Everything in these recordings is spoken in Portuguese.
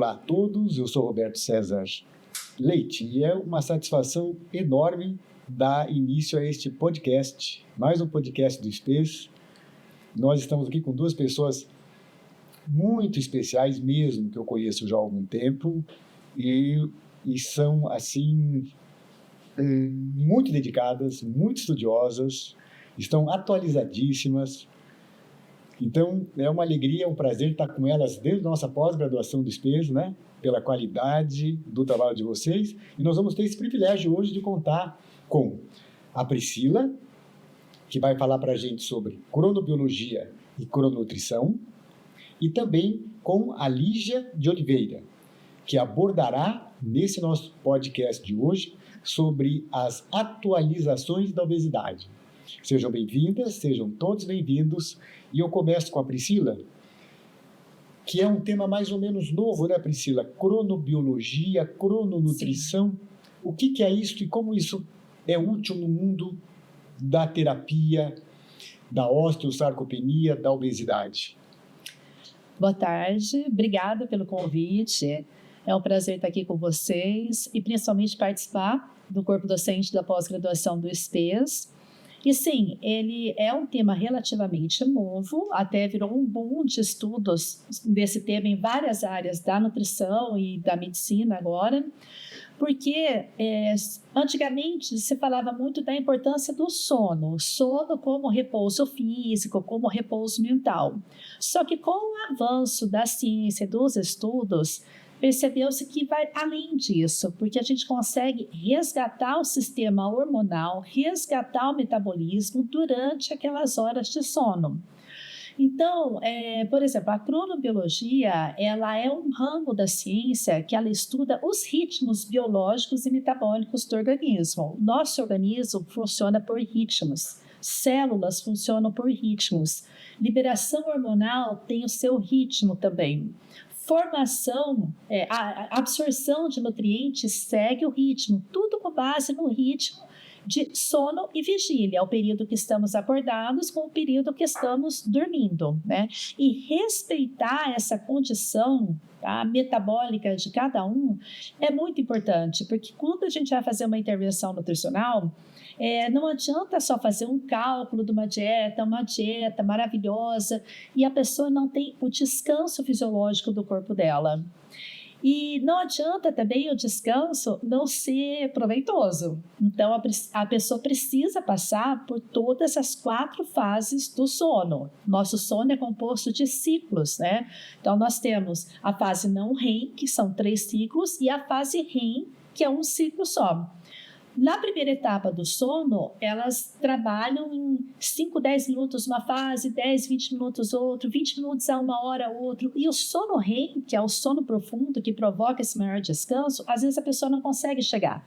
Olá a todos, eu sou Roberto César Leite e é uma satisfação enorme dar início a este podcast, mais um podcast do SPES. Nós estamos aqui com duas pessoas muito especiais mesmo, que eu conheço já há algum tempo e são, assim, muito dedicadas, muito estudiosas, estão atualizadíssimas. Então, é uma alegria, um prazer estar com elas desde a nossa pós-graduação do SPES, né? Pela qualidade do trabalho de vocês. E nós vamos ter esse privilégio hoje de contar com a Priscila, que vai falar para a gente sobre cronobiologia e crononutrição, e também com a Lígia de Oliveira, que abordará, nesse nosso podcast de hoje, sobre as atualizações da obesidade. Sejam bem-vindas, sejam todos bem-vindos. E eu começo com a Priscila, que é um tema mais ou menos novo, né, Priscila? Cronobiologia, crononutrição. Sim. O que é isso e como isso é útil no mundo da terapia, da osteosarcopenia, da obesidade? Boa tarde, obrigada pelo convite. É um prazer estar aqui com vocês e principalmente participar do corpo docente da pós-graduação do SPES. E sim, ele é um tema relativamente novo, até virou um boom de estudos desse tema em várias áreas da nutrição e da medicina agora, porque antigamente se falava muito da importância do sono como repouso físico, como repouso mental. Só que com o avanço da ciência e dos estudos, percebeu-se que vai além disso, porque a gente consegue resgatar o sistema hormonal, resgatar o metabolismo durante aquelas horas de sono. Então, por exemplo, a cronobiologia, ela é um ramo da ciência que ela estuda os ritmos biológicos e metabólicos do organismo. Nosso organismo funciona por ritmos, células funcionam por ritmos, liberação hormonal tem o seu ritmo também. Formação, a absorção de nutrientes segue o ritmo, tudo com base no ritmo de sono e vigília, o período que estamos acordados com o período que estamos dormindo, né? E respeitar essa condição metabólica de cada um é muito importante, porque quando a gente vai fazer uma intervenção nutricional, não adianta só fazer um cálculo de uma dieta maravilhosa e a pessoa não tem o descanso fisiológico do corpo dela. E não adianta também o descanso não ser proveitoso. Então, a pessoa precisa passar por todas as 4 fases do sono. Nosso sono é composto de ciclos, né? Então, nós temos a fase não REM, que são 3 ciclos, e a fase REM, que é um ciclo só. Na primeira etapa do sono, elas trabalham em 5, 10 minutos uma fase, 10, 20 minutos outro, 20 minutos a 1 hora outro. E o sono REM, que é o sono profundo que provoca esse maior descanso, às vezes a pessoa não consegue chegar.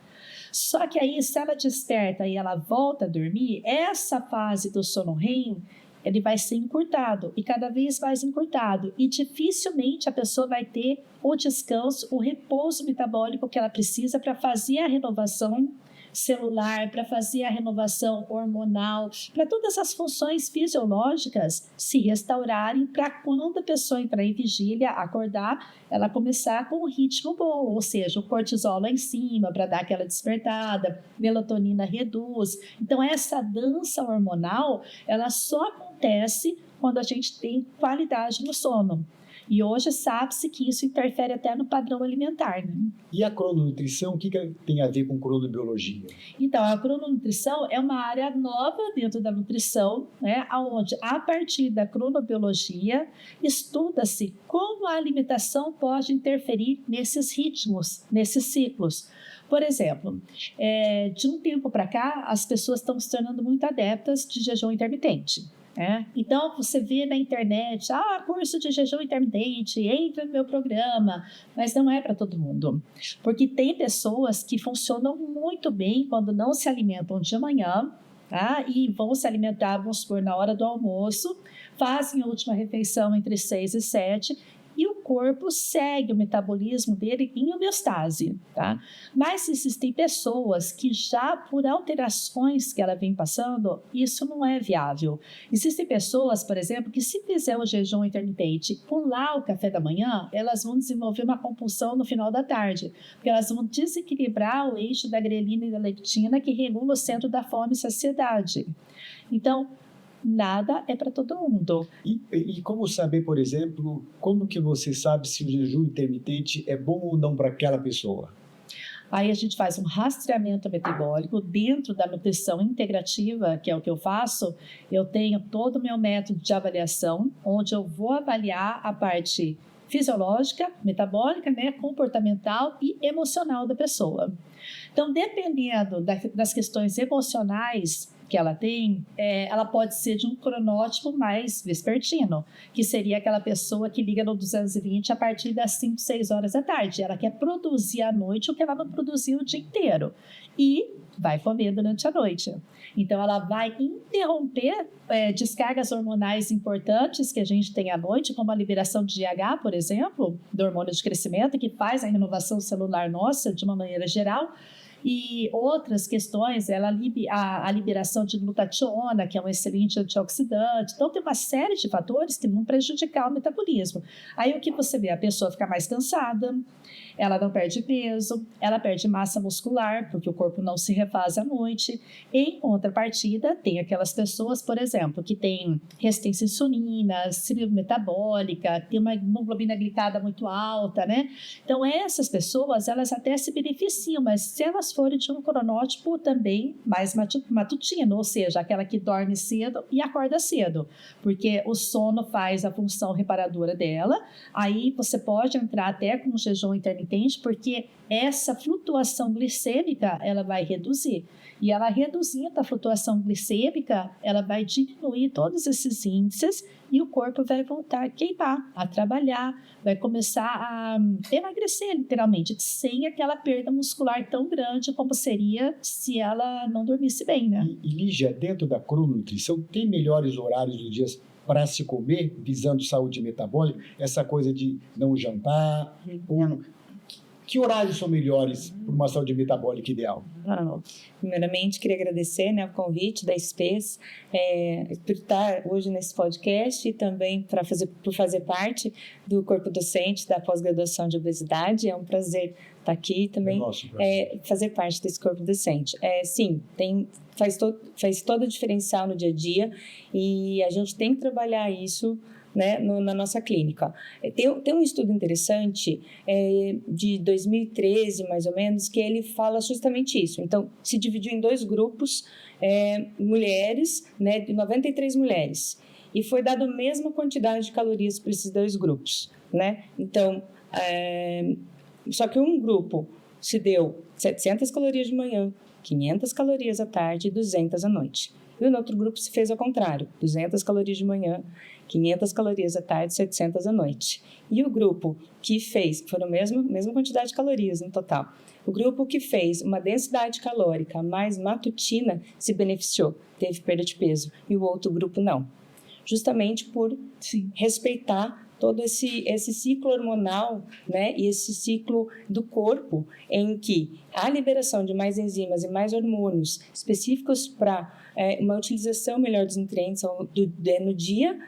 Só que aí, se ela desperta e ela volta a dormir, essa fase do sono REM, ele vai ser encurtado e cada vez mais encurtado. E dificilmente a pessoa vai ter o descanso, o repouso metabólico que ela precisa para fazer a renovação celular, para fazer a renovação hormonal, para todas as funções fisiológicas se restaurarem, para quando a pessoa entrar em vigília, acordar, ela começar com um ritmo bom, ou seja, o cortisol lá em cima para dar aquela despertada, melatonina reduz. Então, essa dança hormonal, ela só acontece quando a gente tem qualidade no sono. E hoje sabe-se que isso interfere até no padrão alimentar, né? E a crononutrição, o que tem a ver com cronobiologia? Então, a crononutrição é uma área nova dentro da nutrição, né? Onde, a partir da cronobiologia, estuda-se como a alimentação pode interferir nesses ritmos, nesses ciclos. Por exemplo, de um tempo para cá, as pessoas estão se tornando muito adeptas de jejum intermitente. Então, você vê na internet, curso de jejum intermitente, entra no meu programa, mas não é para todo mundo, porque tem pessoas que funcionam muito bem quando não se alimentam de manhã, e vão se alimentar, vamos supor, na hora do almoço, fazem a última refeição entre 6 e 7, e o corpo segue o metabolismo dele em homeostase, tá? Mas existem pessoas que já por alterações que ela vem passando, isso não é viável. Existem pessoas, por exemplo, que se fizer o jejum intermitente, pular o café da manhã, elas vão desenvolver uma compulsão no final da tarde, porque elas vão desequilibrar o eixo da grelina e da leptina que regula o centro da fome e saciedade. Então, nada é para todo mundo. E como saber, por exemplo, como que você sabe se o jejum intermitente é bom ou não para aquela pessoa? Aí a gente faz um rastreamento metabólico dentro da nutrição integrativa, que é o que eu faço. Eu tenho todo o meu método de avaliação, onde eu vou avaliar a parte fisiológica, metabólica, né, comportamental e emocional da pessoa. Então, dependendo das questões emocionais que ela tem, ela pode ser de um cronótipo mais vespertino, que seria aquela pessoa que liga no 220 a partir das 5, 6 horas da tarde. Ela quer produzir à noite o que ela não produziu o dia inteiro e vai comer durante a noite. Então, ela vai interromper descargas hormonais importantes que a gente tem à noite, como a liberação de GH, por exemplo, do hormônio de crescimento, que faz a renovação celular nossa de uma maneira geral. E outras questões, a liberação de glutationa, que é um excelente antioxidante. Então, tem uma série de fatores que vão prejudicar o metabolismo. Aí, o que você vê? A pessoa fica mais cansada, ela não perde peso, ela perde massa muscular, porque o corpo não se refaz à noite. Em contrapartida, tem aquelas pessoas, por exemplo, que têm resistência à insulina, síndrome metabólica, tem uma hemoglobina glicada muito alta, né? Então, essas pessoas, elas até se beneficiam, mas se elas forem de um cronótipo também mais matutino, ou seja, aquela que dorme cedo e acorda cedo, porque o sono faz a função reparadora dela. Aí você pode entrar até com um jejum intermitente, porque essa flutuação glicêmica, ela vai reduzir. E ela reduzindo a flutuação glicêmica, ela vai diminuir todos esses índices e o corpo vai voltar a queimar, a trabalhar, vai começar a emagrecer, literalmente, sem aquela perda muscular tão grande como seria se ela não dormisse bem, né? E Lígia, dentro da crononutrição, tem melhores horários do dia para se comer, visando saúde metabólica? Essa coisa de não jantar, ou que horários são melhores para uma saúde metabólica ideal? Primeiramente, queria agradecer, né, o convite da SPES por estar hoje nesse podcast e também por fazer parte do corpo docente da pós-graduação de obesidade. É um prazer estar aqui também, fazer parte desse corpo docente. Sim, faz todo o diferencial no dia a dia e a gente tem que trabalhar isso, né, na nossa clínica. Tem um estudo interessante de 2013, mais ou menos, que ele fala justamente isso. Então, se dividiu em 2 grupos, mulheres, né, de 93 mulheres, e foi dada a mesma quantidade de calorias para esses 2 grupos, né? Então, só que um grupo se deu 700 calorias de manhã, 500 calorias à tarde e 200 à noite. E o outro grupo se fez ao contrário, 200 calorias de manhã, 500 calorias à tarde, 700 à noite. E o grupo que fez, foram a mesma quantidade de calorias no total, o grupo que fez uma densidade calórica mais matutina se beneficiou, teve perda de peso, e o outro grupo não. Justamente por respeitar todo esse ciclo hormonal, né, e esse ciclo do corpo, em que a liberação de mais enzimas e mais hormônios específicos para uma utilização melhor dos nutrientes no dia,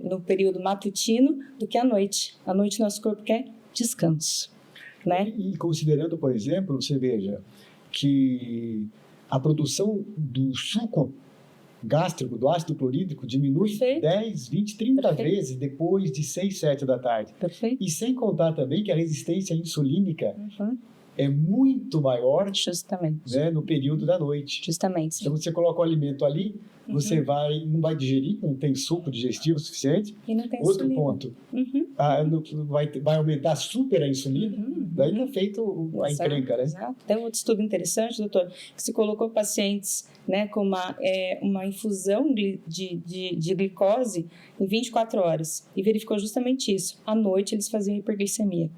no período matutino, do que à noite. À noite, nosso corpo quer descanso, né? E considerando, por exemplo, você veja que a produção do suco gástrico, do ácido clorídrico, diminui 10, 20, 30 vezes depois de 6, 7 da tarde. Perfeito. E sem contar também que a resistência insulínica é muito maior, justamente, né, no período da noite. Justamente. Então, você coloca o alimento ali, você não vai digerir, não tem suco digestivo suficiente. E não tem Outro insulina. ponto, vai aumentar super a insulina, daí está feito a encrenca, né? Exato. Tem um outro estudo interessante, doutor, que se colocou pacientes, né, com uma infusão de glicose em 24 horas e verificou justamente isso. À noite, eles faziam hiperglicemia.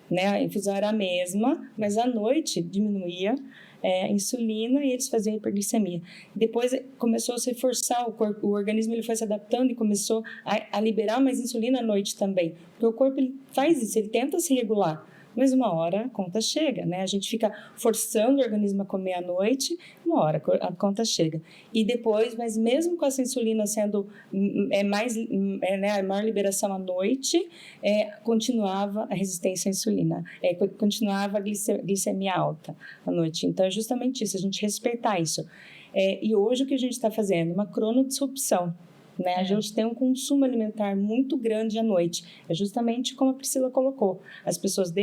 né? A infusão era a mesma, mas à noite diminuía a insulina e eles faziam hiperglicemia. Depois começou a se forçar, o organismo ele foi se adaptando e começou a liberar mais insulina à noite também, porque o corpo ele faz isso, ele tenta se regular. Mas uma hora a conta chega, né? A gente fica forçando o organismo a comer à noite, uma hora a conta chega. E depois, mas mesmo com essa insulina sendo a maior liberação à noite, continuava a resistência à insulina, continuava a glicemia alta à noite. Então, é justamente isso, a gente respeitar isso. E hoje o que a gente está fazendo? Uma cronodisrupção. Né? A gente tem um consumo alimentar muito grande à noite. É justamente como a Priscila colocou. As pessoas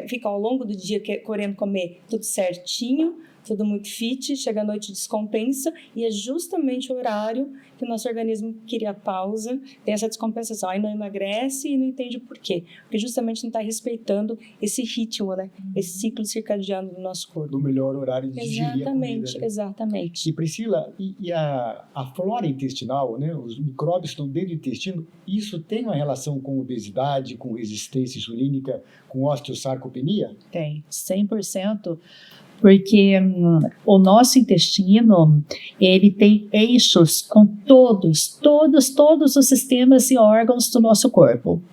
ficam ao longo do dia querendo comer tudo certinho, tudo muito fit, chega à noite descompensa, e é justamente o horário que o nosso organismo queria pausa, tem essa descompensação, aí não emagrece e não entende o porquê, porque justamente não está respeitando esse ritmo, né? Esse ciclo circadiano do nosso corpo. Do melhor horário de digerir a comida, né? Exatamente. E Priscila, e a flora intestinal, né? Os micróbios estão dentro do intestino, isso tem uma relação com obesidade, com resistência insulínica, com osteosarcopenia? Tem, 100%. Porque o nosso intestino, ele tem eixos com todos os sistemas e órgãos do nosso corpo.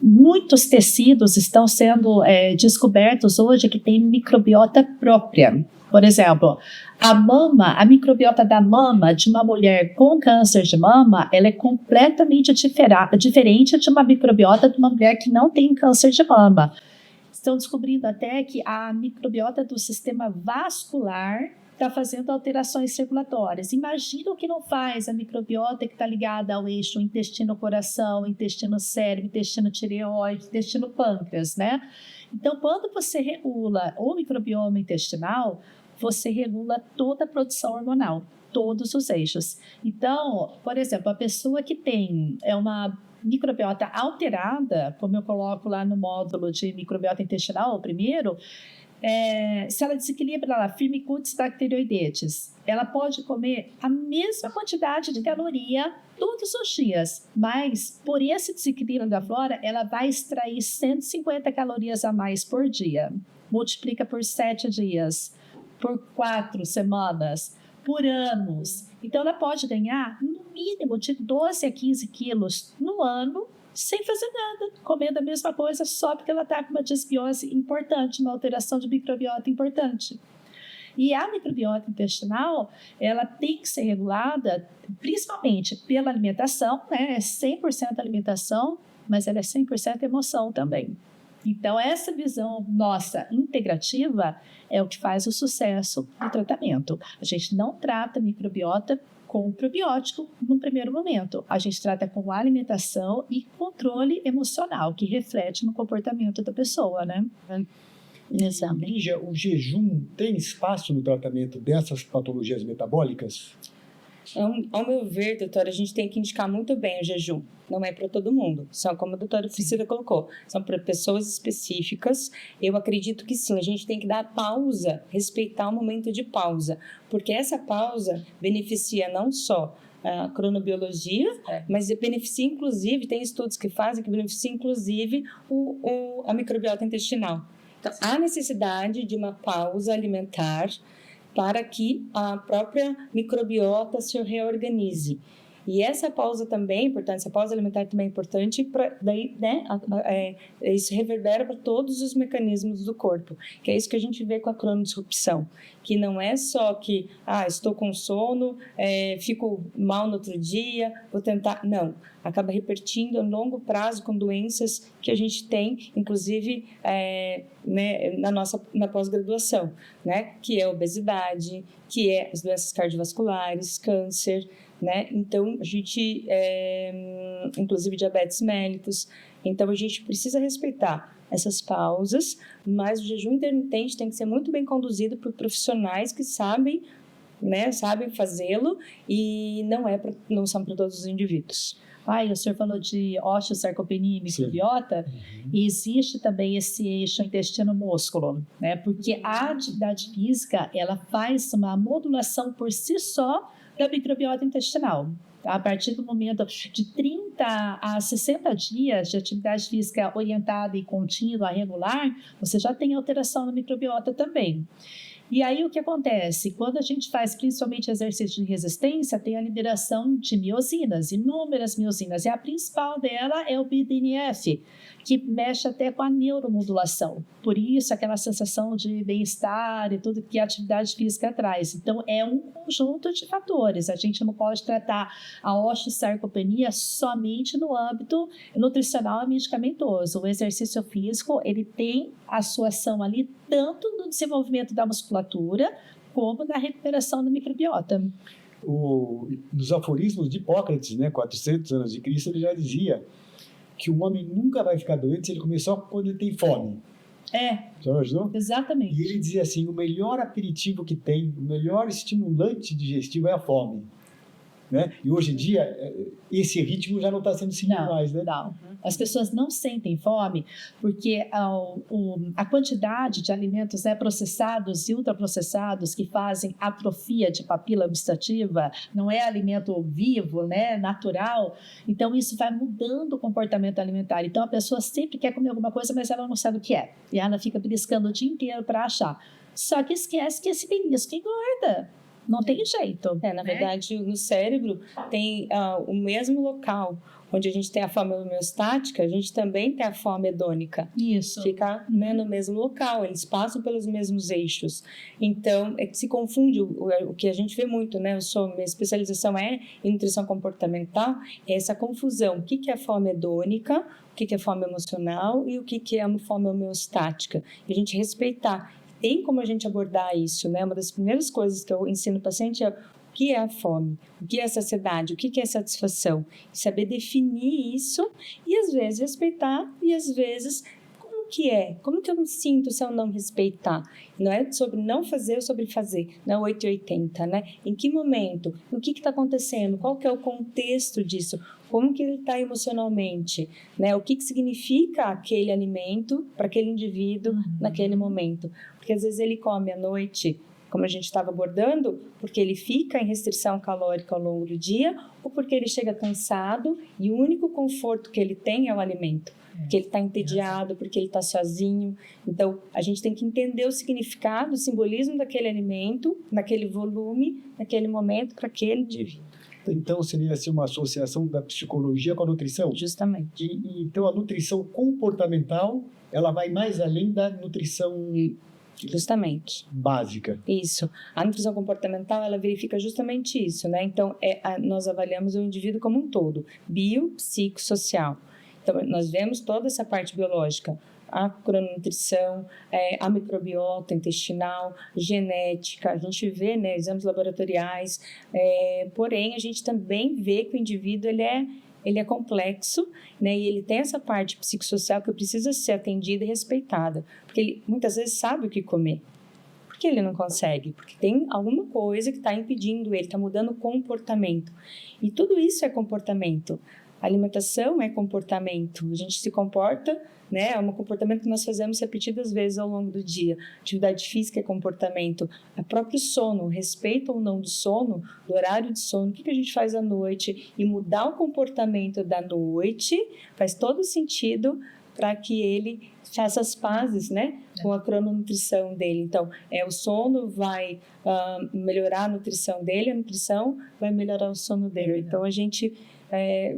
Muitos tecidos estão sendo descobertos hoje que tem microbiota própria. Por exemplo, a microbiota da mama de uma mulher com câncer de mama, ela é completamente diferente de uma microbiota de uma mulher que não tem câncer de mama. Estão descobrindo até que a microbiota do sistema vascular está fazendo alterações circulatórias. Imagina o que não faz a microbiota que está ligada ao eixo intestino-coração, intestino-cérebro, intestino-tireoide, intestino-pâncreas, né? Então, quando você regula o microbioma intestinal, você regula toda a produção hormonal, todos os eixos. Então, por exemplo, a pessoa que tem uma microbiota alterada, como eu coloco lá no módulo de microbiota intestinal, primeiro, se ela desequilibra lá, Firmicutes bacteroidetes, ela pode comer a mesma quantidade de caloria todos os dias, mas por esse desequilíbrio da flora, ela vai extrair 150 calorias a mais por dia. Multiplica por 7 dias, por 4 semanas, por anos. Então, ela pode ganhar no mínimo de 12 a 15 quilos no ano, sem fazer nada, comendo a mesma coisa, só porque ela está com uma desbiose importante, uma alteração de microbiota importante. E a microbiota intestinal, ela tem que ser regulada principalmente pela alimentação, né? É 100% alimentação, mas ela é 100% emoção também. Então, essa visão nossa integrativa é o que faz o sucesso do tratamento. A gente não trata a microbiota com probiótico no primeiro momento. A gente trata com alimentação e controle emocional, que reflete no comportamento da pessoa, né? Exato. Lígia, o jejum tem espaço no tratamento dessas patologias metabólicas? Ao meu ver, doutora, a gente tem que indicar muito bem o jejum. Não é para todo mundo. São, como a doutora Priscila colocou, são para pessoas específicas. Eu acredito que sim, a gente tem que dar pausa, respeitar o momento de pausa, porque essa pausa beneficia não só a cronobiologia, mas beneficia inclusive, tem estudos que fazem que beneficia inclusive a microbiota intestinal. Então, há necessidade de uma pausa alimentar para que a própria microbiota se reorganize. E essa pausa também é importante, essa pausa alimentar também é importante, daí, né, isso reverbera para todos os mecanismos do corpo, que é isso que a gente vê com a cronodisrupção, que não é só que, estou com sono, fico mal no outro dia, vou tentar, não, acaba repercutindo a longo prazo com doenças que a gente tem, inclusive, né, na pós-graduação, né, que é a obesidade, que é as doenças cardiovasculares, câncer, né? Então, a gente, inclusive diabetes mellitus, então a gente precisa respeitar essas pausas, mas o jejum intermitente tem que ser muito bem conduzido por profissionais que sabem, né, sabem fazê-lo e não são para todos os indivíduos. O senhor falou de osteosarcopenia e microbiota, e existe também esse eixo intestino-músculo, né? Porque a atividade física, ela faz uma modulação por si só da microbiota intestinal. A partir do momento de 30 30 a 60 dias de atividade física orientada e contínua, regular, você já tem alteração na microbiota também. E aí o que acontece? Quando a gente faz principalmente exercício de resistência, tem a liberação de miosinas, inúmeras miosinas, e a principal dela é o BDNF, que mexe até com a neuromodulação. Por isso, aquela sensação de bem-estar e tudo que a atividade física traz. Então, é um conjunto de fatores. A gente não pode tratar a osteosarcopenia somente no âmbito nutricional e medicamentoso. O exercício físico, ele tem a sua ação ali tanto no desenvolvimento da musculatura como na recuperação da microbiota. Nos aforismos de Hipócrates, 400 anos de Cristo, ele já dizia que o homem nunca vai ficar doente se ele começar quando ele tem fome. Já imaginou? Exatamente. E ele dizia assim, o melhor aperitivo que tem, o melhor estimulante digestivo é a fome. Né? E hoje em dia, esse ritmo já não está sendo seguido mais, né? Não. As pessoas não sentem fome porque a quantidade de alimentos processados e ultraprocessados que fazem atrofia de papila gustativa, não é alimento vivo, né, natural, então isso vai mudando o comportamento alimentar. Então a pessoa sempre quer comer alguma coisa, mas ela não sabe o que é. E ela fica beliscando o dia inteiro para achar. Só que esquece que esse belisco engorda. Não tem jeito. Na verdade, no cérebro tem o mesmo local onde a gente tem a fome homeostática, a gente também tem a fome hedônica. Isso. Fica no mesmo local, eles passam pelos mesmos eixos. Então, se confunde o que a gente vê muito, né? Minha especialização é em nutrição comportamental, é essa confusão. O que é a fome hedônica, o que é fome emocional e o que é a fome homeostática. E a gente respeitar. Tem como a gente abordar isso, né? Uma das primeiras coisas que eu ensino o paciente é o que é a fome, o que é a saciedade, o que é a satisfação. Saber definir isso e, às vezes, respeitar e, às vezes, como que eu me sinto se eu não respeitar? Não é sobre não fazer ou sobre fazer, não é 880, né? Em que momento? O que está acontecendo? Qual que é o contexto disso? Como que ele está emocionalmente? Né? O que significa aquele alimento para aquele indivíduo naquele momento? Porque às vezes ele come à noite, como a gente estava abordando, porque ele fica em restrição calórica ao longo do dia ou porque ele chega cansado e o único conforto que ele tem é o alimento. Porque ele está entediado, porque ele está sozinho. Então, a gente tem que entender o significado, o simbolismo daquele alimento, naquele volume, naquele momento, para aquele indivíduo. Então, seria assim, uma associação da psicologia com a nutrição? Justamente. Então, a nutrição comportamental, ela vai mais além da nutrição... Justamente. Básica. Isso. A nutrição comportamental, ela verifica justamente isso, né? Então, nós avaliamos o indivíduo como um todo, biopsicossocial. Então, nós vemos toda essa parte biológica, a crononutrição, a microbiota intestinal, genética, a gente vê, né, exames laboratoriais, porém, a gente também vê que o indivíduo, ele é complexo, né, e ele tem essa parte psicossocial que precisa ser atendida e respeitada, porque ele muitas vezes sabe o que comer. Por que ele não consegue? Porque tem alguma coisa que está impedindo ele, está mudando o comportamento. E tudo isso é comportamento. A alimentação é comportamento, a gente se comporta, né? É um comportamento que nós fazemos repetidas vezes ao longo do dia. Atividade física é comportamento, o próprio sono, o respeito ou não do sono, do horário de sono, o que a gente faz à noite e mudar o comportamento da noite faz todo sentido para que ele faça as pazes, né, com a crononutrição dele. Então, o sono vai melhorar a nutrição dele, a nutrição vai melhorar o sono dele. Então, a gente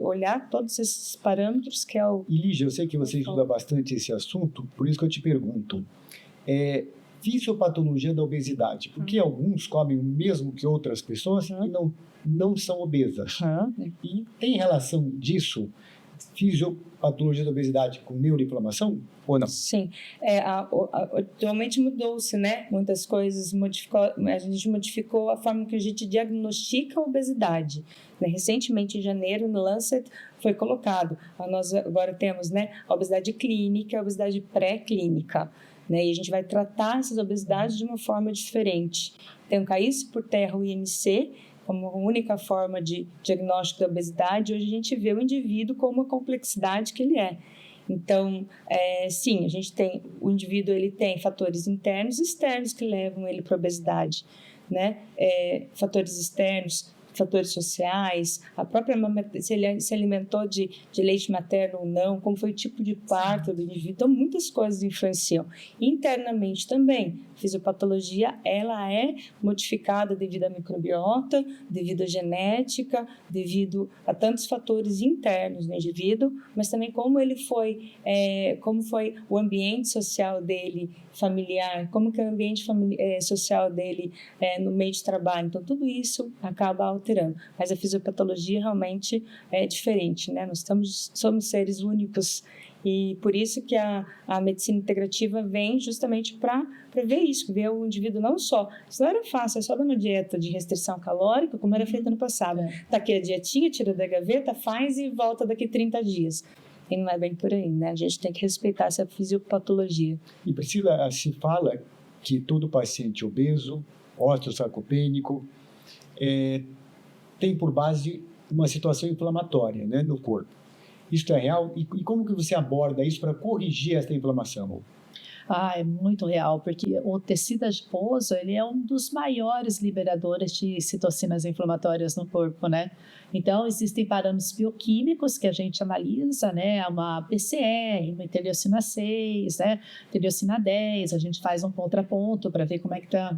olhar todos esses parâmetros que é o... E Lígia, eu sei que você estuda bastante esse assunto, por isso que eu te pergunto. Fisiopatologia da obesidade. Porque alguns comem o mesmo que outras pessoas e não são obesas. E tem relação disso, fisiopatologia da obesidade, com neuroinflamação ou não? Sim. Atualmente mudou-se, né? Muitas coisas, a gente modificou a forma que a gente diagnostica a obesidade. Recentemente, em janeiro, no Lancet, foi colocado. Nós agora temos, né, a obesidade clínica e a obesidade pré-clínica. Né? E a gente vai tratar essas obesidades de uma forma diferente. Então, caísse por terra o IMC, como a única forma de diagnóstico da obesidade, hoje a gente vê o indivíduo como a complexidade que ele é. Então, sim, a gente tem, o indivíduo ele tem fatores internos e externos que levam ele para a obesidade, né? Fatores externos, fatores sociais, a própria se ele se alimentou de leite materno ou não, como foi o tipo de parto do indivíduo. Então, muitas coisas influenciam. Internamente também, a fisiopatologia, ela é modificada devido à microbiota, devido à genética, devido a tantos fatores internos no indivíduo, mas também como foi o ambiente social dele, familiar, como que é o ambiente social dele no meio de trabalho. Então, tudo isso acaba alterando. Mas a fisiopatologia realmente é diferente, né? Nós somos seres únicos e por isso que a medicina integrativa vem justamente para ver isso, ver o indivíduo não só. Isso não era fácil, é só dar uma dieta de restrição calórica, como era feita no passado. Tá aqui a dietinha, tira da gaveta, faz e volta daqui 30 dias. E não é bem por aí, né? A gente tem que respeitar essa fisiopatologia. E Priscila, se fala que todo paciente obeso, osteosarcopênico, tem por base uma situação inflamatória, né, no corpo. Isso é real? E como que você aborda isso para corrigir essa inflamação? É muito real, porque o tecido adiposo, ele é um dos maiores liberadores de citocinas inflamatórias no corpo, né? Então, existem parâmetros bioquímicos que a gente analisa, né? Uma PCR, uma interleucina 6, né? Interleucina 10, a gente faz um contraponto para ver como é que está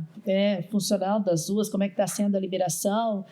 funcionando as duas, como é que está sendo a liberação.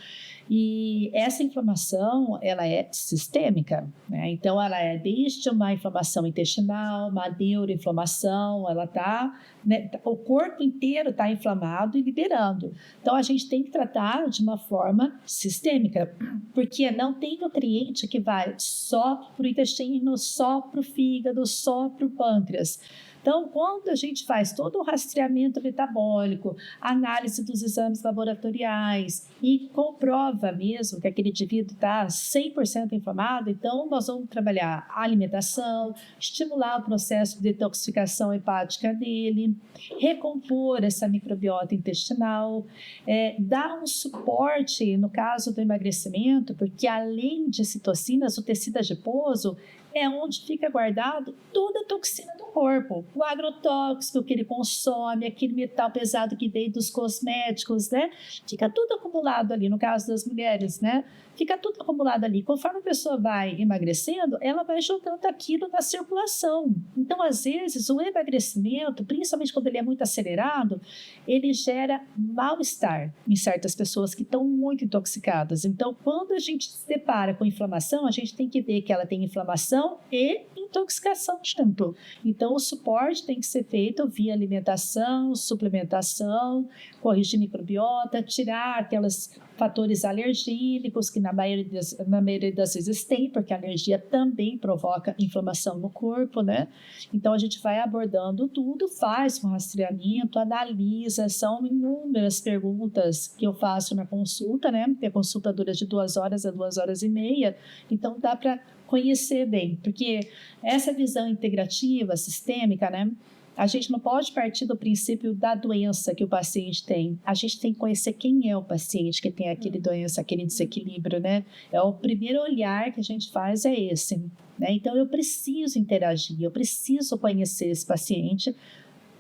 E essa inflamação, ela é sistêmica, né? Então, ela é desde uma inflamação intestinal, uma neuroinflamação, ela está, né, o corpo inteiro está inflamado e liberando. Então, a gente tem que tratar de uma forma sistêmica, porque não tem nutriente que vai só para o intestino, só para o fígado, só para o pâncreas. Então, quando a gente faz todo o rastreamento metabólico, análise dos exames laboratoriais e comprova mesmo que aquele indivíduo está 100% inflamado, então nós vamos trabalhar a alimentação, estimular o processo de detoxificação hepática dele, recompor essa microbiota intestinal, dar um suporte no caso do emagrecimento, porque além de citocinas, o tecido adiposo é onde fica guardado toda a toxina do corpo, o agrotóxico que ele consome, aquele metal pesado que veio dos cosméticos, né? Fica tudo acumulado ali, no caso das mulheres, né? Fica tudo acumulado ali. Conforme a pessoa vai emagrecendo, ela vai jogando aquilo na circulação. Então, às vezes, o emagrecimento, principalmente quando ele é muito acelerado, ele gera mal-estar em certas pessoas que estão muito intoxicadas. Então, quando a gente se depara com inflamação, a gente tem que ver que ela tem inflamação e intoxicação junto. Então, o suporte tem que ser feito via alimentação, suplementação, corrigir microbiota, tirar aqueles fatores alergênicos que na maioria das vezes tem, porque a alergia também provoca inflamação no corpo, né? Então, a gente vai abordando tudo, faz um rastreamento, analisa, são inúmeras perguntas que eu faço na consulta, né? A consulta dura de 2 horas a 2 horas e meia, então dá para conhecer bem, porque essa visão integrativa, sistêmica, né? A gente não pode partir do princípio da doença que o paciente tem. A gente tem que conhecer quem é o paciente que tem aquele doença, aquele desequilíbrio, né? O primeiro olhar que a gente faz é esse, né? Então, eu preciso interagir, eu preciso conhecer esse paciente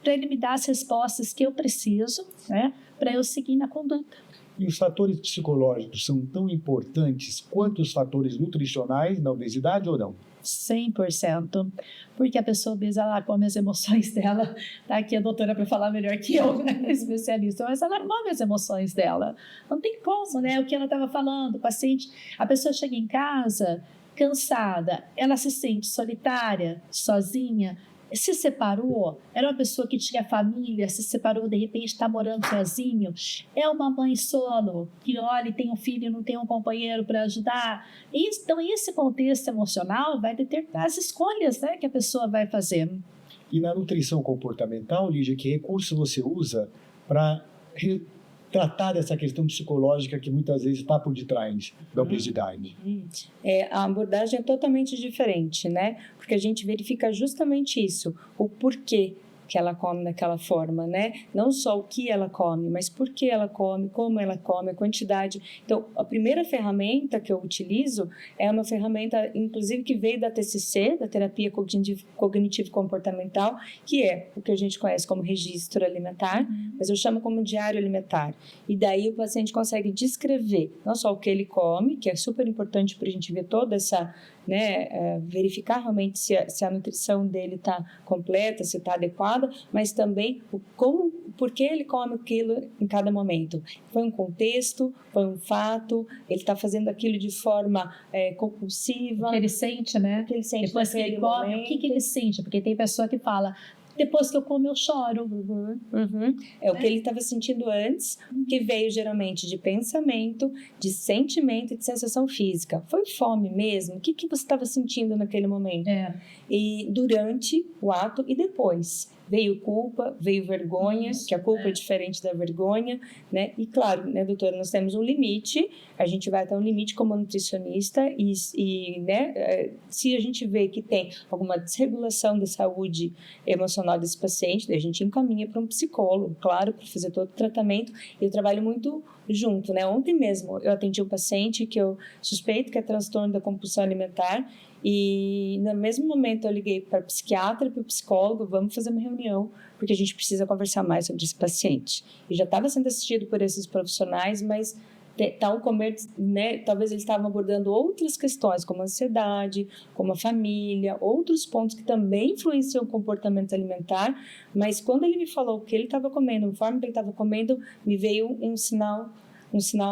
para ele me dar as respostas que eu preciso, né? Para eu seguir na conduta. E os fatores psicológicos são tão importantes quanto os fatores nutricionais na obesidade ou não? 100%, porque a pessoa obesa, ela come as emoções dela, tá aqui a doutora para falar melhor que eu, né, especialista, mas ela come as emoções dela, não tem como, né, o que ela estava falando, o paciente, a pessoa chega em casa cansada, ela se sente solitária, sozinha, se separou, era uma pessoa que tinha família, se separou, de repente está morando sozinho, é uma mãe solo, que olha, tem um filho e não tem um companheiro para ajudar. Então, esse contexto emocional vai determinar as escolhas, né, que a pessoa vai fazer. E na nutrição comportamental, Lígia, que recurso você usa para tratar dessa questão psicológica que muitas vezes está por detrás da obesidade? A abordagem é totalmente diferente, né? Porque a gente verifica justamente isso, o porquê que ela come daquela forma, né? Não só o que ela come, mas por que ela come, como ela come, a quantidade. Então, a primeira ferramenta que eu utilizo é uma ferramenta, inclusive, que veio da TCC, da Terapia Cognitivo-Comportamental, que é o que a gente conhece como registro alimentar, mas eu chamo como diário alimentar. E daí o paciente consegue descrever não só o que ele come, que é super importante para a gente ver toda essa, né, verificar realmente se a nutrição dele está completa, se está adequada, mas também por que ele come aquilo em cada momento. Foi um contexto, foi um fato, ele está fazendo aquilo de forma compulsiva. O que ele sente, né? O que ele sente depois que ele come, o que ele sente? Porque tem pessoa que fala, depois que eu como eu choro. É o que ele estava sentindo antes, que veio geralmente de pensamento, de sentimento e de sensação física. Foi fome mesmo? O que você estava sentindo naquele momento? E durante o ato e depois. Veio culpa, veio vergonha, que a culpa é diferente da vergonha, né? E claro, né, doutora, nós temos um limite, a gente vai até um limite como nutricionista e né, se a gente vê que tem alguma desregulação da saúde emocional desse paciente, daí a gente encaminha para um psicólogo, claro, para fazer todo o tratamento. E eu trabalho muito junto, né? Ontem mesmo eu atendi um paciente que eu suspeito que é transtorno da compulsão alimentar. E no mesmo momento eu liguei para o psiquiatra e para o psicólogo, vamos fazer uma reunião, porque a gente precisa conversar mais sobre esse paciente. E já estava sendo assistido por esses profissionais, mas tal comer, né, talvez eles estavam abordando outras questões, como a ansiedade, como a família, outros pontos que também influenciam o comportamento alimentar, mas quando ele me falou o que ele estava comendo, a forma que ele estava comendo, me veio um sinal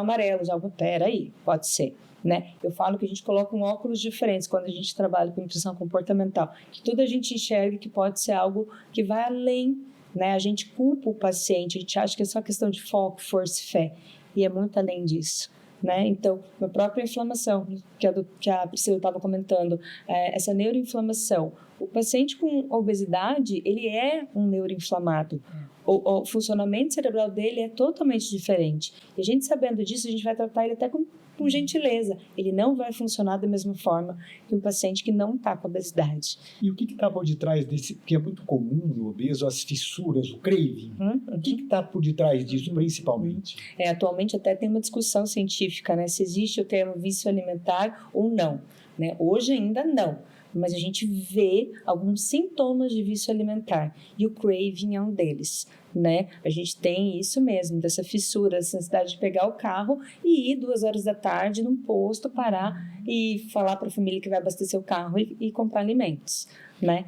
amarelo, já, peraí, pode ser. Né? Eu falo que a gente coloca um óculos diferentes quando a gente trabalha com nutrição comportamental, que tudo a gente enxerga que pode ser algo que vai além, né? A gente culpa o paciente, a gente acha que é só questão de foco, força e fé, e é muito além disso, né? Então, na própria inflamação, que a Priscila estava comentando, essa neuroinflamação, o paciente com obesidade, ele é um neuroinflamado. O funcionamento cerebral dele é totalmente diferente. E a gente sabendo disso, a gente vai tratar ele até com gentileza. Ele não vai funcionar da mesma forma que um paciente que não está com obesidade. E o que está por detrás desse, que é muito comum no obeso, as fissuras, o craving? O que está por detrás disso, principalmente? Atualmente até tem uma discussão científica, né? Se existe o termo vício alimentar ou não, né? Hoje ainda não. Mas a gente vê alguns sintomas de vício alimentar e o craving é um deles, né? A gente tem isso mesmo, dessa fissura, essa necessidade de pegar o carro e ir 2 horas da tarde num posto, parar e falar para a família que vai abastecer o carro e comprar alimentos, né?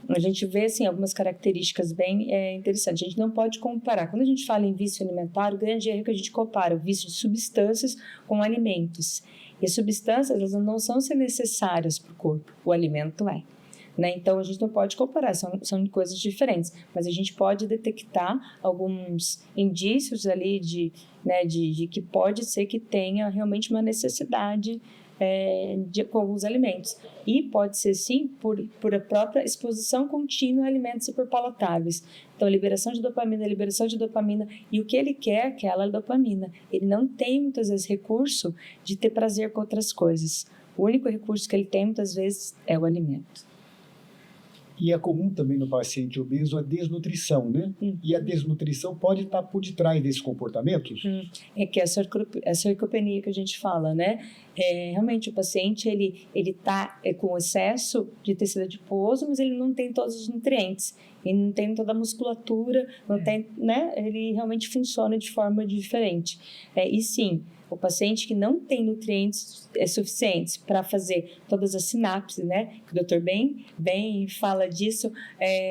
A gente vê, assim, algumas características bem interessantes. A gente não pode comparar. Quando a gente fala em vício alimentar, o grande erro é que a gente compara o vício de substâncias com alimentos. E as substâncias, elas não são necessárias para o corpo, o alimento é. Né? Então, a gente não pode comparar, são coisas diferentes, mas a gente pode detectar alguns indícios ali de que pode ser que tenha realmente uma necessidade com alguns alimentos. E pode ser, sim, por a própria exposição contínua a alimentos hiperpalatáveis. Então, liberação de dopamina, e o que ele quer é aquela dopamina. Ele não tem, muitas vezes, recurso de ter prazer com outras coisas. O único recurso que ele tem, muitas vezes, é o alimento. E é comum também no paciente obeso a desnutrição, né? E a desnutrição pode estar por detrás desses comportamentos? É que é a sarcopenia que a gente fala, né? Realmente o paciente, ele está com excesso de tecido adiposo, mas ele não tem todos os nutrientes. Ele não tem toda a musculatura, não tem, né? Ele realmente funciona de forma diferente. E sim, o paciente que não tem nutrientes suficientes para fazer todas as sinapses, né? O doutor bem fala disso.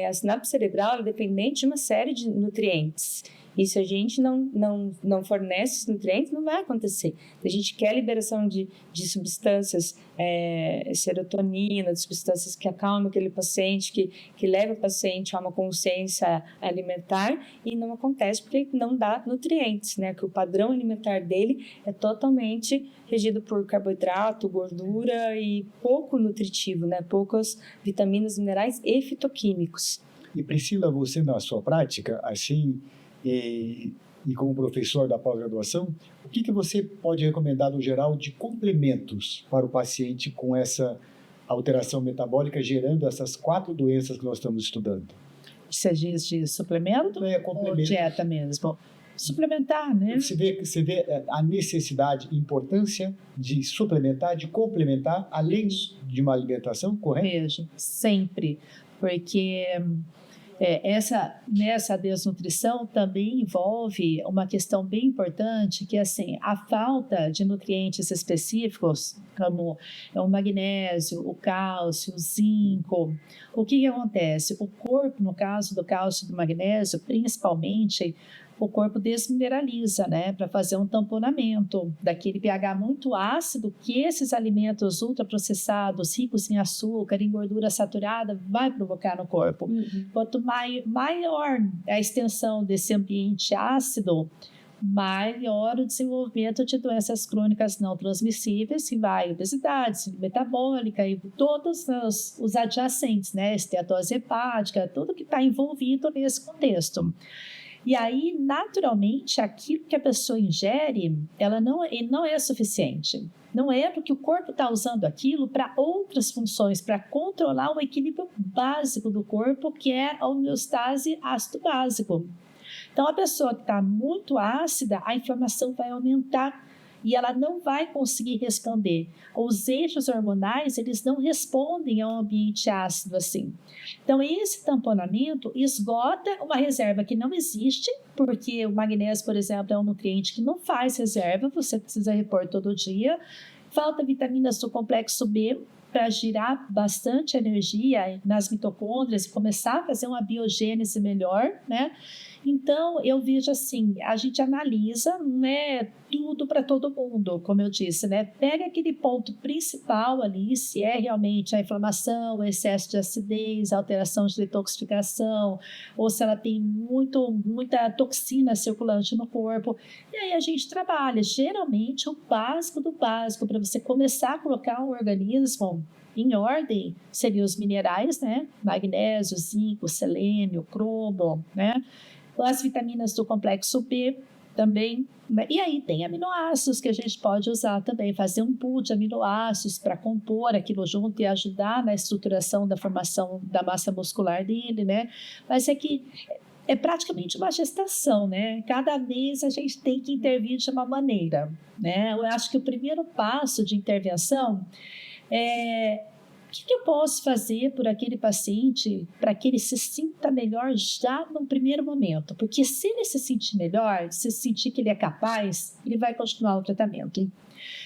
A sinapse cerebral é dependente de uma série de nutrientes. E se a gente não fornece esses nutrientes, não vai acontecer. A gente quer liberação de substâncias, serotonina, de substâncias que acalmam aquele paciente, que leva o paciente a uma consciência alimentar, e não acontece porque não dá nutrientes, né? Que o padrão alimentar dele é totalmente regido por carboidrato, gordura e pouco nutritivo, né? Poucas vitaminas, minerais e fitoquímicos. E Priscila, você na sua prática, assim, e como professor da pós-graduação, o que você pode recomendar no geral de complementos para o paciente com essa alteração metabólica gerando essas 4 doenças que nós estamos estudando? Você diz de suplemento ou dieta mesmo? Suplementar, né? Você vê a necessidade e importância de suplementar, de complementar, além de uma alimentação, correto? Vejo, sempre, porque nessa desnutrição também envolve uma questão bem importante, que é assim, a falta de nutrientes específicos, como o magnésio, o cálcio, o zinco. O que acontece? O corpo, no caso do cálcio e do magnésio, principalmente, o corpo desmineraliza, né, para fazer um tamponamento daquele pH muito ácido que esses alimentos ultraprocessados, ricos em açúcar, em gordura saturada, vai provocar no corpo. Quanto maior a extensão desse ambiente ácido, maior o desenvolvimento de doenças crônicas não transmissíveis, que vai obesidade, síndrome metabólica e todos os adjacentes, né, esteatose hepática, tudo que está envolvido nesse contexto. E aí, naturalmente, aquilo que a pessoa ingere, ela não é suficiente. Não é porque o corpo está usando aquilo para outras funções, para controlar o equilíbrio básico do corpo, que é a homeostase ácido básico. Então, a pessoa que está muito ácida, a inflamação vai aumentar e ela não vai conseguir responder. Os eixos hormonais, eles não respondem a um ambiente ácido assim. Então, esse tamponamento esgota uma reserva que não existe, porque o magnésio, por exemplo, é um nutriente que não faz reserva, você precisa repor todo dia. Falta vitaminas do complexo B para girar bastante energia nas mitocôndrias e começar a fazer uma biogênese melhor, né? Então, eu vejo assim, a gente analisa, né, tudo para todo mundo, como eu disse, né? Pega aquele ponto principal ali, se é realmente a inflamação, o excesso de acidez, a alteração de detoxificação, ou se ela tem muita toxina circulante no corpo. E aí a gente trabalha, geralmente, o básico do básico, para você começar a colocar um organismo em ordem, seriam os minerais, né? Magnésio, zinco, selênio, cromo, né? As vitaminas do complexo B também. E aí tem aminoácidos que a gente pode usar também, fazer um pool de aminoácidos para compor aquilo junto e ajudar na estruturação da formação da massa muscular dele, né? Mas é que é praticamente uma gestação, né? Cada mês a gente tem que intervir de uma maneira, né? Eu acho que o primeiro passo de intervenção é: o que eu posso fazer por aquele paciente para que ele se sinta melhor já no primeiro momento? Porque se ele se sentir melhor, se sentir que ele é capaz, ele vai continuar o tratamento.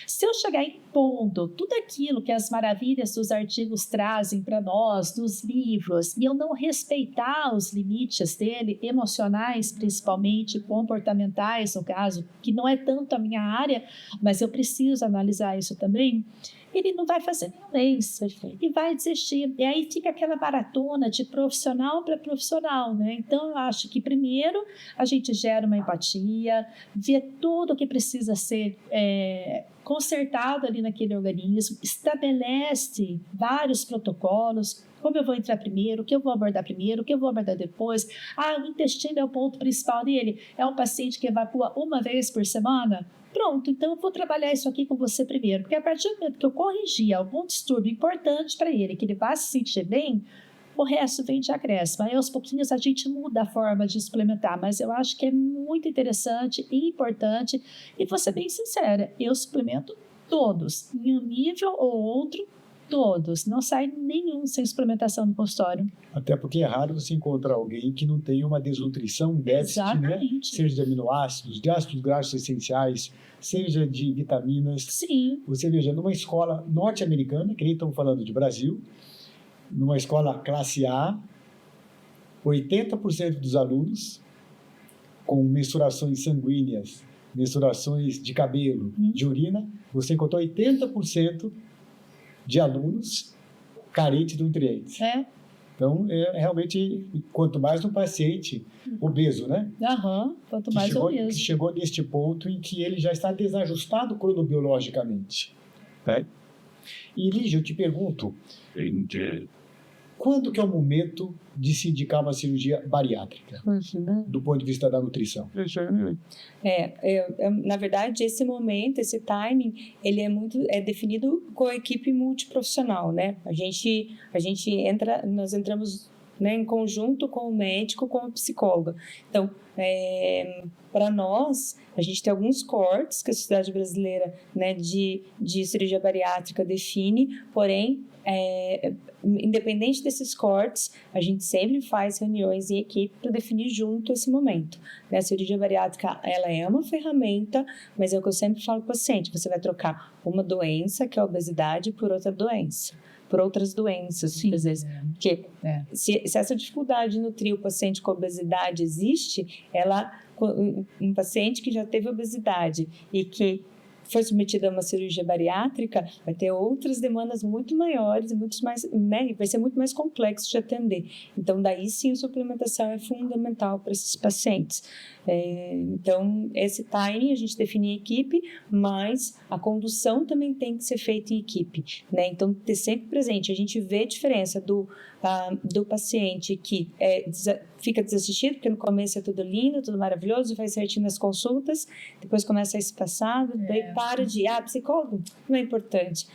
Se eu chegar impondo tudo aquilo que as maravilhas dos artigos trazem para nós, dos livros, e eu não respeitar os limites dele, emocionais principalmente, comportamentais no caso, que não é tanto a minha área, mas eu preciso analisar isso também, ele não vai fazer nenhum mês e vai desistir. E aí fica aquela maratona de profissional para profissional, né? Então, eu acho que primeiro a gente gera uma empatia, vê tudo o que precisa ser consertado ali naquele organismo, estabelece vários protocolos, como eu vou entrar primeiro, o que eu vou abordar primeiro, o que eu vou abordar depois. O intestino é o ponto principal dele, é um paciente que evacua uma vez por semana. Pronto, então eu vou trabalhar isso aqui com você primeiro, porque a partir do momento que eu corrigir algum distúrbio importante para ele, que ele vá se sentir bem, o resto vem de acréscimo. Aí aos pouquinhos a gente muda a forma de suplementar, mas eu acho que é muito interessante e importante. E vou ser bem sincera, eu suplemento todos, em um nível ou outro, todos. Não sai nenhum sem suplementação no consultório. Até porque é raro você encontrar alguém que não tenha uma desnutrição, um déficit, né? Seja de aminoácidos, de ácidos graxos essenciais, seja de vitaminas. Sim. Você veja, numa escola norte-americana, que nem estamos falando de Brasil, numa escola classe A, 80% dos alunos com mensurações sanguíneas, mensurações de cabelo, de urina, você encontrou 80% de alunos carentes de nutrientes. Então, realmente, quanto mais um paciente obeso, né? Quanto mais obeso. Que chegou neste ponto em que ele já está desajustado cronobiologicamente. Né? E, Lígia, eu te pergunto, quando que é o momento de se indicar uma cirurgia bariátrica, do ponto de vista da nutrição? Na verdade, esse momento, esse timing, ele é definido com a equipe multiprofissional, né? Nós entramos né, em conjunto com o médico, com a psicóloga. Então, para nós, a gente tem alguns cortes que a Sociedade Brasileira, né, de Cirurgia Bariátrica define, porém, independente desses cortes, a gente sempre faz reuniões em equipe para definir junto esse momento. A cirurgia bariátrica, ela é uma ferramenta, mas é o que eu sempre falo para o paciente, você vai trocar uma doença, que é a obesidade, por outra doença. Por outras doenças, Sim, às vezes. Porque se essa dificuldade de nutrir o paciente com obesidade existe, um paciente que já teve obesidade e que foi submetido a uma cirurgia bariátrica, vai ter outras demandas muito maiores e muito mais, né, vai ser muito mais complexo de atender. Então, daí sim, a suplementação é fundamental para esses pacientes. Então, esse timing a gente define em equipe, mas a condução também tem que ser feita em equipe, né? Então, ter sempre presente, a gente vê a diferença do paciente que fica desassistido, porque no começo é tudo lindo, tudo maravilhoso, faz certinho nas consultas, depois começa a esse passado, daí para de, psicólogo não é importante,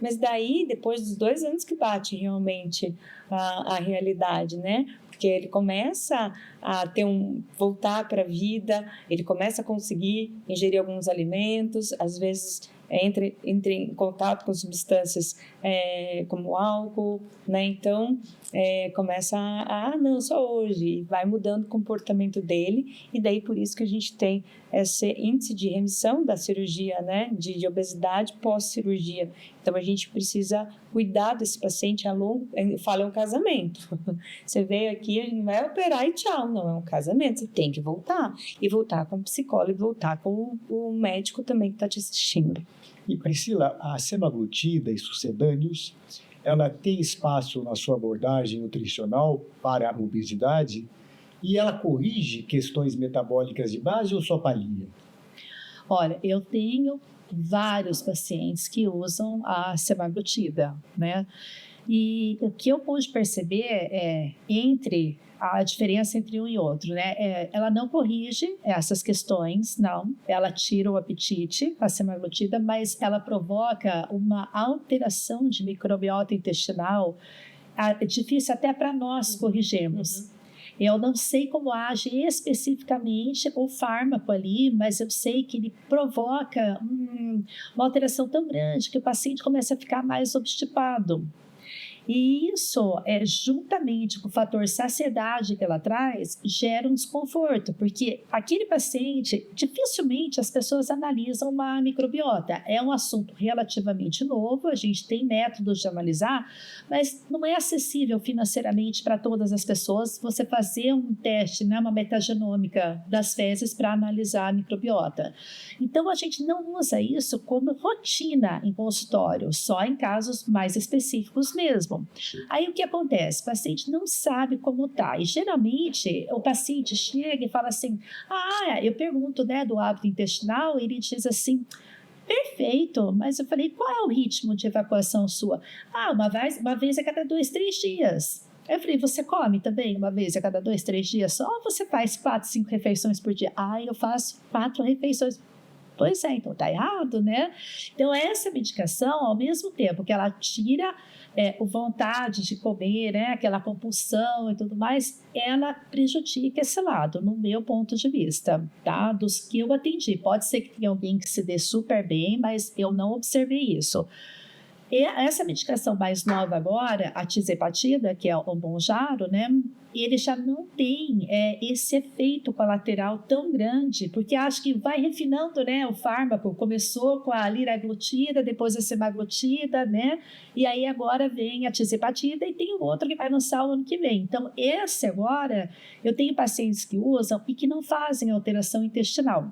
mas daí, depois dos 2 anos que bate realmente a realidade, né? Porque ele começa a voltar para a vida, ele começa a conseguir ingerir alguns alimentos, às vezes entra em contato com substâncias como álcool, né? Então, começa não, só hoje, vai mudando o comportamento dele, e daí por isso que a gente tem esse índice de remissão da cirurgia, né? De obesidade pós-cirurgia. Então, a gente precisa cuidar desse paciente a longo... Eu falo, é um casamento. Você veio aqui, a gente não vai operar e tchau. Não, é um casamento. Você tem que voltar. E voltar com o psicólogo, e voltar com o médico também que está te assistindo. E Priscila, a semaglutida e sucedâneos, ela tem espaço na sua abordagem nutricional para a obesidade? E ela corrige questões metabólicas de base ou só palia? Olha, eu tenho vários pacientes que usam a semaglutida, né? E o que eu pude perceber entre a diferença entre um e outro, né? Ela não corrige essas questões, não. Ela tira o apetite, a semaglutida, mas ela provoca uma alteração de microbiota intestinal, difícil até para nós corrigirmos. Eu não sei como age especificamente o fármaco ali, mas eu sei que ele provoca uma alteração tão grande que o paciente começa a ficar mais obstipado. E isso, juntamente com o fator saciedade que ela traz, gera um desconforto, porque aquele paciente, dificilmente as pessoas analisam uma microbiota. É um assunto relativamente novo, a gente tem métodos de analisar, mas não é acessível financeiramente para todas as pessoas você fazer um teste, né, uma metagenômica das fezes para analisar a microbiota. Então, a gente não usa isso como rotina em consultório, só em casos mais específicos mesmo. Aí o que acontece? O paciente não sabe como está. E geralmente o paciente chega e fala assim: eu pergunto, né, do hábito intestinal, e ele diz assim: perfeito, mas eu falei, qual é o ritmo de evacuação sua? Uma vez a cada 2, 3 dias. Eu falei, você come também uma vez a cada 2, 3 dias só? Ou você faz 4, 5 refeições por dia? Eu faço 4 refeições. Pois é, então tá errado, né? Então, essa medicação, ao mesmo tempo que ela tira a vontade de comer, né, aquela compulsão e tudo mais, ela prejudica esse lado, no meu ponto de vista, tá? Dos que eu atendi. Pode ser que tenha alguém que se dê super bem, mas eu não observei isso. E essa medicação mais nova agora, a tizepatida, que é o Mounjaro, né? Ele já não tem esse efeito colateral tão grande, porque acho que vai refinando, né, o fármaco. Começou com a liraglutida, depois a semaglutida, né? E aí agora vem a tizepatida e tem o outro que vai lançar o ano que vem. Então, esse agora, eu tenho pacientes que usam e que não fazem alteração intestinal.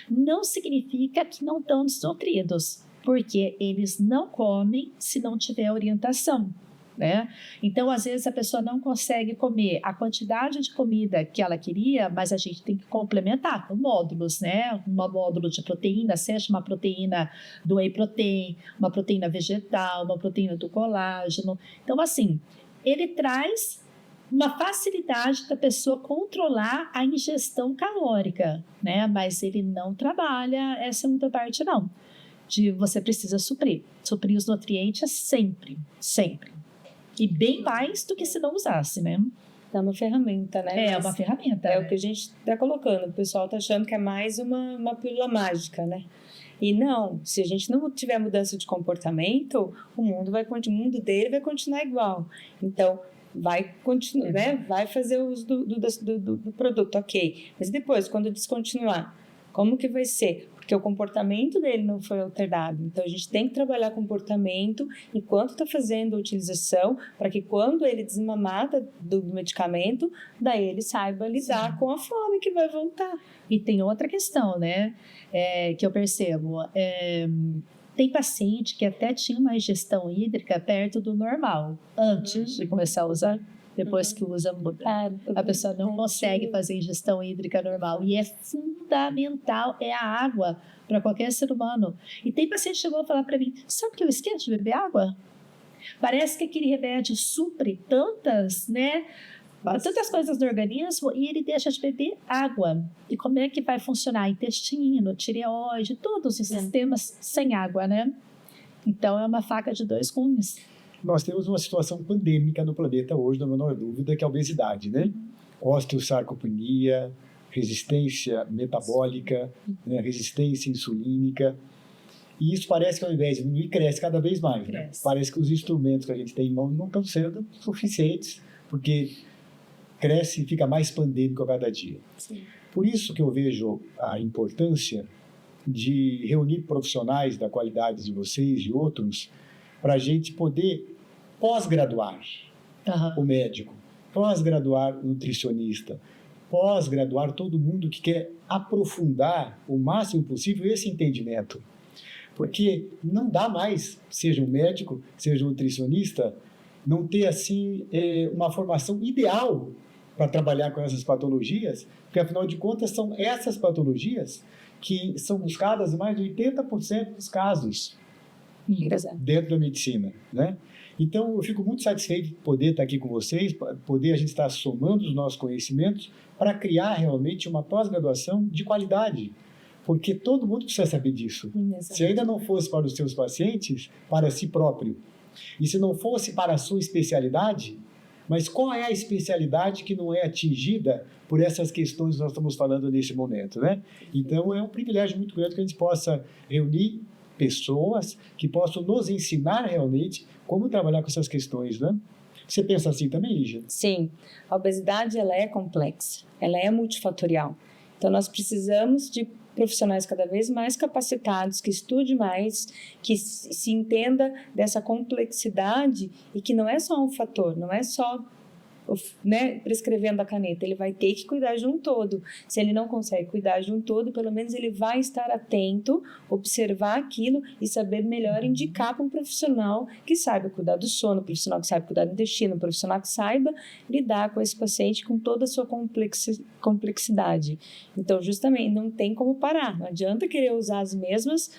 Não significa que não estão desnutridos, porque eles não comem se não tiver orientação, né? Então, às vezes, a pessoa não consegue comer a quantidade de comida que ela queria, mas a gente tem que complementar com módulos, né? Um módulo de proteína, seja uma proteína do whey protein, uma proteína vegetal, uma proteína do colágeno. Então, assim, ele traz uma facilidade da pessoa controlar a ingestão calórica, né? Mas ele não trabalha essa outra parte, não. Você precisa suprir os nutrientes sempre. E bem mais do que se não usasse, né? É uma ferramenta, né? É uma ferramenta. É né? o que a gente está colocando. O pessoal está achando que é mais uma pílula mágica, né? E não, se a gente não tiver mudança de comportamento, o mundo dele vai continuar igual. Então, vai continuar, né? Vai fazer uso do produto, ok. Mas depois, quando descontinuar, como que vai ser? Porque o comportamento dele não foi alterado. Então, a gente tem que trabalhar comportamento enquanto está fazendo a utilização, para que quando ele desmamar do medicamento, daí ele saiba lidar com a fome que vai voltar. E tem outra questão, né? Que eu percebo. Tem paciente que até tinha uma ingestão hídrica perto do normal, antes de começar a usar. Depois que usa, muda. A pessoa não consegue fazer ingestão hídrica normal. E é fundamental, é a água para qualquer ser humano. E tem paciente que chegou a falar para mim, sabe que eu esqueço de beber água? Parece que aquele remédio supre tantas, né? Tantas coisas no organismo e ele deixa de beber água. E como é que vai funcionar? Intestino, tireoide, todos os sistemas sem água, né? Então, é uma faca de dois gumes. Nós temos uma situação pandêmica no planeta hoje, não há a menor dúvida, que é a obesidade, né? Osteosarcopenia, resistência metabólica, né? Resistência insulínica. E isso parece que ao invés de diminuir, cresce cada vez mais. Né? Parece que os instrumentos que a gente tem em mão não estão sendo suficientes, porque cresce e fica mais pandêmico a cada dia. Sim. Por isso que eu vejo a importância de reunir profissionais da qualidade de vocês e outros para a gente poder pós-graduar o médico, pós-graduar o nutricionista, pós-graduar todo mundo que quer aprofundar o máximo possível esse entendimento. Porque não dá mais, seja um médico, seja um nutricionista, não ter assim uma formação ideal para trabalhar com essas patologias, porque afinal de contas são essas patologias que são buscadas em mais de 80% dos casos dentro da medicina, né? Então, eu fico muito satisfeito de poder estar aqui com vocês, poder a gente estar somando os nossos conhecimentos para criar realmente uma pós-graduação de qualidade, porque todo mundo precisa saber disso. Se ainda não fosse para os seus pacientes, para si próprio, e se não fosse para a sua especialidade, mas qual é a especialidade que não é atingida por essas questões que nós estamos falando nesse momento, né? Então, é um privilégio muito grande que a gente possa reunir pessoas que possam nos ensinar realmente como trabalhar com essas questões, né? Você pensa assim também, Lígia? Sim. A obesidade, ela é complexa, ela é multifatorial. Então, nós precisamos de profissionais cada vez mais capacitados, que estude mais, que se entenda dessa complexidade e que não é só um fator, não é só, né, prescrevendo a caneta, ele vai ter que cuidar de um todo. Se ele não consegue cuidar de um todo, pelo menos ele vai estar atento, observar aquilo e saber melhor indicar para um profissional que saiba cuidar do sono, um profissional que saiba cuidar do intestino, um profissional que saiba lidar com esse paciente com toda a sua complexidade. Então, justamente, não tem como parar, não adianta querer usar as mesmas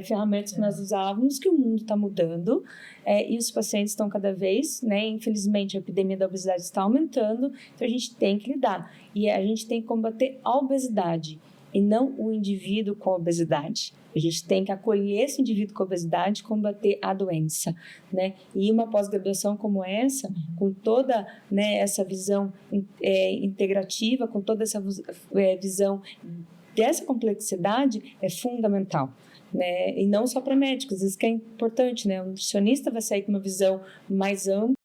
ferramentas que nós usávamos, que o mundo está mudando e os pacientes estão cada vez, né, infelizmente a epidemia da obesidade está aumentando, então a gente tem que lidar e a gente tem que combater a obesidade e não o indivíduo com a obesidade. A gente tem que acolher esse indivíduo com obesidade e combater a doença, né? E uma pós-graduação como essa, com toda, né, essa visão integrativa, com toda essa visão dessa complexidade, é fundamental. Né? E não só para médicos, isso que é importante, né? O nutricionista vai sair com uma visão mais ampla